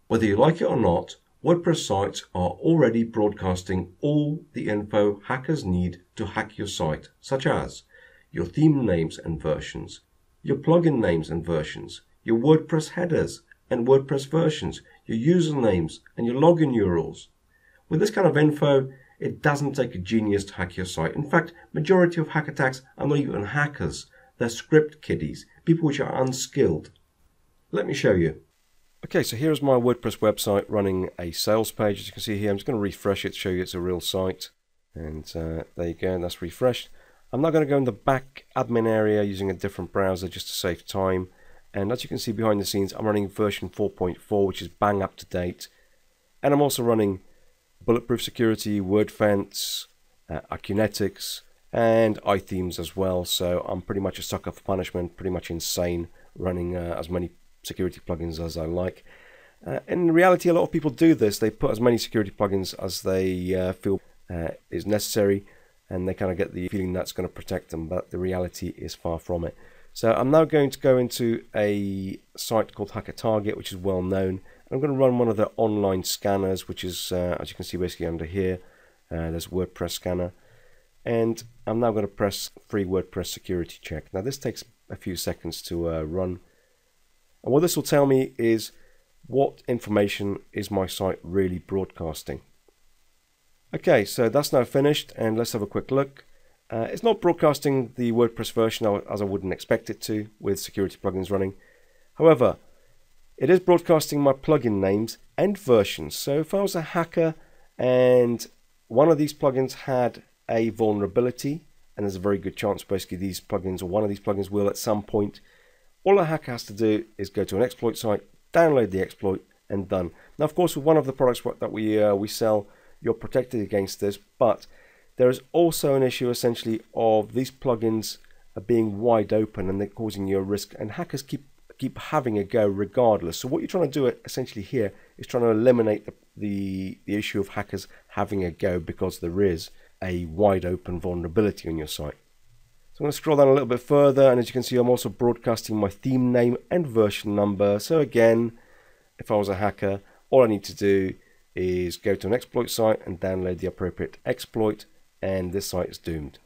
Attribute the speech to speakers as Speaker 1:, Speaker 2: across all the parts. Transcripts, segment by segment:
Speaker 1: Whether you like it or not, WordPress sites are already broadcasting all the info hackers need to hack your site, such as your theme names and versions, your plugin names and versions, your WordPress headers and WordPress versions, your usernames and your login URLs. With this kind of info, it doesn't take a genius to hack your site. In fact, majority of hack attacks are not even hackers. They're script kiddies, people which are unskilled. Let me show you. Okay, so here's my WordPress website running a sales page. As you can see here, I'm just going to refresh it to show you it's a real site. And there you go, and that's refreshed. I'm now going to go in the back admin area using a different browser just to save time. And as you can see behind the scenes, I'm running version 4.4, which is bang up to date. And I'm also running Bulletproof Security, WordFence, Akunetics, and iThemes as well. So I'm pretty much a sucker for punishment, pretty much insane, running as many security plugins as I like. In reality, a lot of people do this. They put as many security plugins as they feel is necessary, and they kind of get the feeling that's going to protect them, but the reality is far from it. So I'm now going to go into a site called Hacker Target, which is well known. I'm going to run one of the online scanners, which is, as you can see basically under here, there's WordPress scanner. And I'm now going to press free WordPress security check. Now this takes a few seconds to run. And what this will tell me is what information is my site really broadcasting. Okay, so that's now finished, and let's have a quick look. It's not broadcasting the WordPress version as I wouldn't expect it to with security plugins running. However, it is broadcasting my plugin names and versions. So if I was a hacker and one of these plugins had a vulnerability, and there's a very good chance basically these plugins or one of these plugins will at some point, all a hacker has to do is go to an exploit site, download the exploit, and done. Now, of course, with one of the products that we sell, you're protected against this, but there is also an issue essentially of these plugins are being wide open and they're causing you a risk, and hackers keep having a go regardless. So what you're trying to do essentially here is trying to eliminate the issue of hackers having a go because there is a wide open vulnerability on your site. So I'm going to scroll down a little bit further, and as you can see, I'm also broadcasting my theme name and version number. So again, if I was a hacker, all I need to do is go to an exploit site and download the appropriate exploit, and this site is doomed.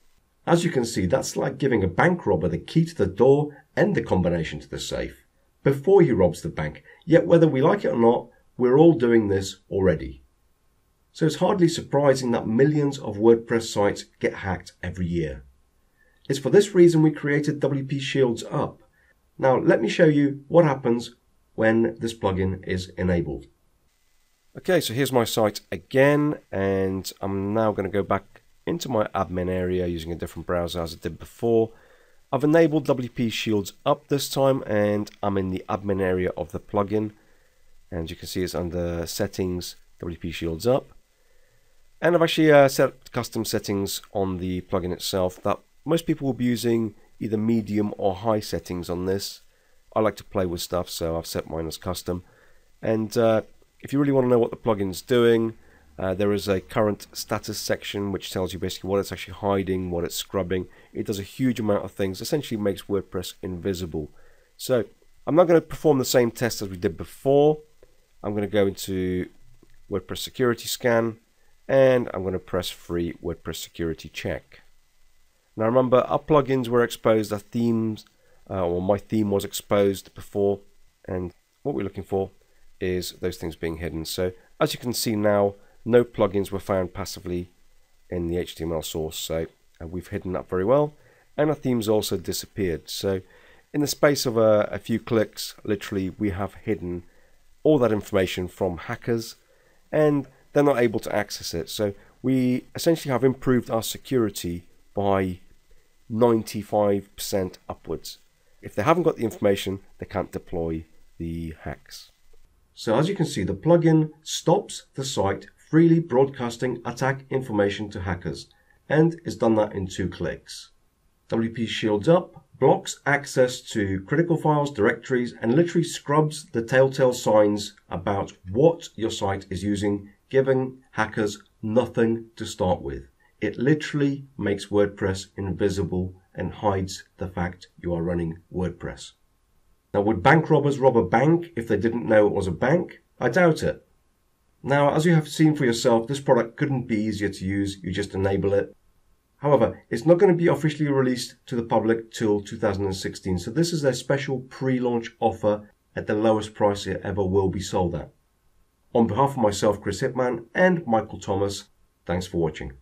Speaker 1: As you can see, that's like giving a bank robber the key to the door and the combination to the safe before he robs the bank. Yet whether we like it or not, we're all doing this already. So it's hardly surprising that millions of WordPress sites get hacked every year. It's for this reason we created WP Shields Up. Now let me show you what happens when this plugin is enabled. Okay, so here's my site again, and I'm now going to go back into my admin area using a different browser as I did before. I've enabled WP Shields Up this time, and I'm in the admin area of the plugin. And you can see it's under Settings, WP Shields Up. And I've actually set custom settings on the plugin itself that most people will be using either medium or high settings on this. I like to play with stuff, so I've set mine as custom. And if you really want to know what the plugin's doing, there is a current status section which tells you basically what it's actually hiding, what it's scrubbing. It does a huge amount of things, essentially makes WordPress invisible. So I'm not going to perform the same test as we did before. I'm going to go into WordPress security scan, and I'm going to press free WordPress security check. Now remember, our plugins were exposed, our themes, or my theme was exposed before, and what we're looking for is those things being hidden. So as you can see now, no plugins were found passively in the HTML source, so we've hidden that very well, and our themes also disappeared. So in the space of a few clicks, literally we have hidden all that information from hackers, and they're not able to access it. So we essentially have improved our security by 95% upwards. If they haven't got the information, they can't deploy the hacks. So as you can see, the plugin stops the site freely broadcasting attack information to hackers, and it's done that in 2 clicks. WP Shields Up blocks access to critical files, directories, and literally scrubs the telltale signs about what your site is using, giving hackers nothing to start with. It literally makes WordPress invisible and hides the fact you are running WordPress. Now, would bank robbers rob a bank if they didn't know it was a bank? I doubt it. Now, as you have seen for yourself, this product couldn't be easier to use. You just enable it. However, it's not going to be officially released to the public till 2016, so this is a special pre-launch offer at the lowest price it ever will be sold at. On behalf of myself, Chris Hitman, and Michael Thomas, thanks for watching.